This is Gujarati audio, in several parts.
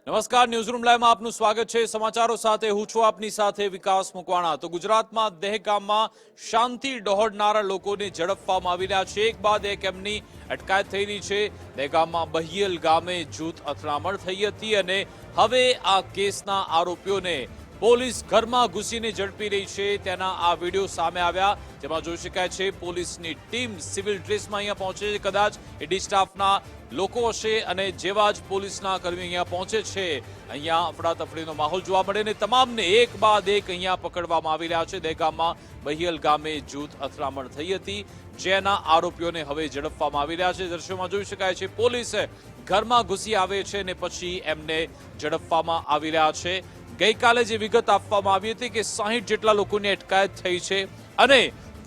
નમસ્કાર, ન્યૂઝરૂમ લાઈવમાં આપનું સ્વાગત છે। સમાચારો સાથે હું છું આપની સાથે વિકાસ મુકવાણા। તો ગુજરાતમાં દહેગામમાં શાંતિ ડહોળનારા લોકોને ઝડપવામાં આવી રહ્યા છે। એક બાદ એક એમની અટકાયત થઈ રહી છે। દહેગામમાં બહિયલ ગામે જૂથ અથડામણ થઈ હતી અને હવે આ કેસના આરોપીઓને પોલીસ ઘરમાં ઘૂસીને ઝડપી રહી છે। તેના આ વિડીયો સામે આવ્યા, જેમાં જોઈ શકાય છે પોલીસની ટીમ સિવિલ ડ્રેસમાં અહીંયા પહોંચે છે। કદાચ એડી સ્ટાફના લોકો હશે અને જેવા જ પોલીસના કર્મીઓ અહીંયા પહોંચે છે, અહીંયા અફડાતફડીનો માહોલ જોવા મળે અને તમામને એક બાદ એક અહીંયા પકડવામાં આવી રહ્યા છે। દહેગામમાં બહિયલ ગામે જૂથ અથડામણ થઈ હતી, જેના આરોપીઓને હવે ઝડપવામાં આવી રહ્યા છે। દ્રશ્યોમાં જોઈ શકાય છે પોલીસે ઘરમાં ઘૂસી આવે છે અને પછી એમને ઝડપવામાં આવી રહ્યા છે। ગઈકાલે જે વિગત આપવામાં આવી હતી કે 60 જેટલા લોકોની અટકાયત થઈ છે અને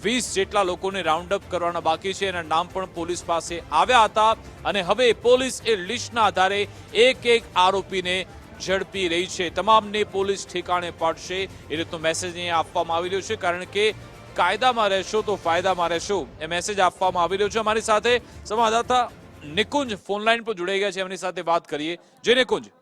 20 જેટલા લોકોને રાઉન્ડ અપ કરવાના બાકી છે, એના નામ પણ પોલીસ પાસે આવ્યા હતા અને હવે પોલીસ એ લિસ્ટના આધારે એક એક આરોપીને ઝડપી રહી છે। તમામને પોલીસ ઠેકાણે પાડશે એ રીતનો મેસેજ અહીંયા આપવામાં આવી રહ્યો છે, કારણ કે કાયદામાં રહેશો તો ફાયદામાં રહેશો એ મેસેજ આપવામાં આવી રહ્યો છે। અમારી સાથે સંવાદદાતા નિકુંજ ફોનલાઈન પર જોડાઈ ગયા છે, એમની સાથે વાત કરીએ। જે નિકુંજ,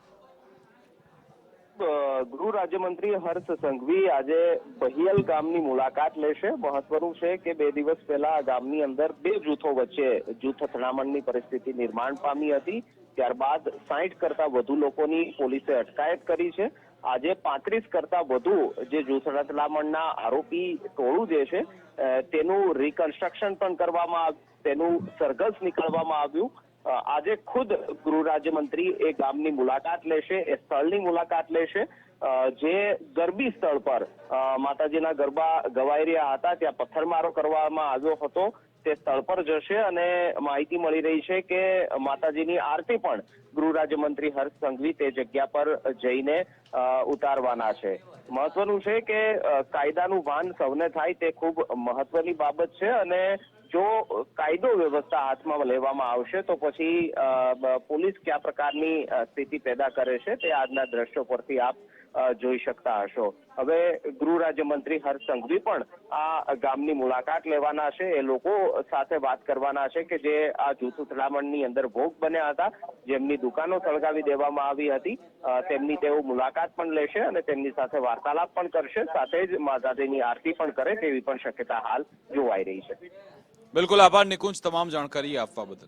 ગૃહ રાજ્યમંત્રી હર્ષ સંઘવી આજે બહિયલ ગામની મુલાકાત લેશે। મહત્વનું છે કે 2 દિવસ પહેલા આ ગામની અંદર 2 જૂથો વચ્ચે જૂથ અથડામણની પરિસ્થિતિ નિર્માણ પામી હતી। ત્યારબાદ 60 કરતા વધુ લોકોની પોલીસે અટકાયત કરી છે। આજે 35 કરતા વધુ જે જૂથ અથડામણના આરોપી ટોળું જે છે તેનું રિકન્સ્ટ્રક્શન પણ કરવામાં આવ્યું, તેનું સરઘસ નીકળવામાં આવ્યું। આજે ખુદ ગૃહ રાજ્યમંત્રી એ ગામની મુલાકાત લેશે, એ સ્થળની મુલાકાત લેશે જે ગરબી સ્થળ પર માતાજીના ગરબા ગવાઈ રહ્યા હતા, ત્યાં પથ્થરમારો કરવામાં આવ્યો હતો, તે સ્થળ પર જશે અને માહિતી મળી રહી છે કે માતાજીની આરતી પણ ગૃહ રાજ્યમંત્રી હર્ષ સંઘવી તે જગ્યા પર જઈને ઉતારવાના છે। મહત્વનું છે કે કાયદાનું ભાન સૌને થાય તે ખૂબ મહત્વની બાબત છે અને જો કાયદો વ્યવસ્થા હાથમાં લેવામાં આવશે તો પછી પોલીસ કયા પ્રકારની સ્થિતિ પેદા કરે છે તે આજના દ્રશ્યો પરથી આપ જોઈ શકતા હશો। હવે ગૃહ રાજ્યમંત્રી હર્ષ સંઘવી પણ આ ગામની મુલાકાત લેવાના છે, એ લોકો સાથે વાત કરવાના છે કે જે આ જૂથ અથડામણની અંદર ભોગ બન્યા હતા, જેમની દુકાનો સળગાવી દેવામાં આવી હતી, તેમની તેઓ મુલાકાત પણ લેશે અને તેમની સાથે વાર્તાલાપ પણ કરશે, સાથે જ માતાજીની આરતી પણ કરે તેવી પણ શક્યતા હાલ જોવાઈ રહી છે। બિલકુલ આભાર નિકુંજ, તમામ જાણકારી આપવા બદલ।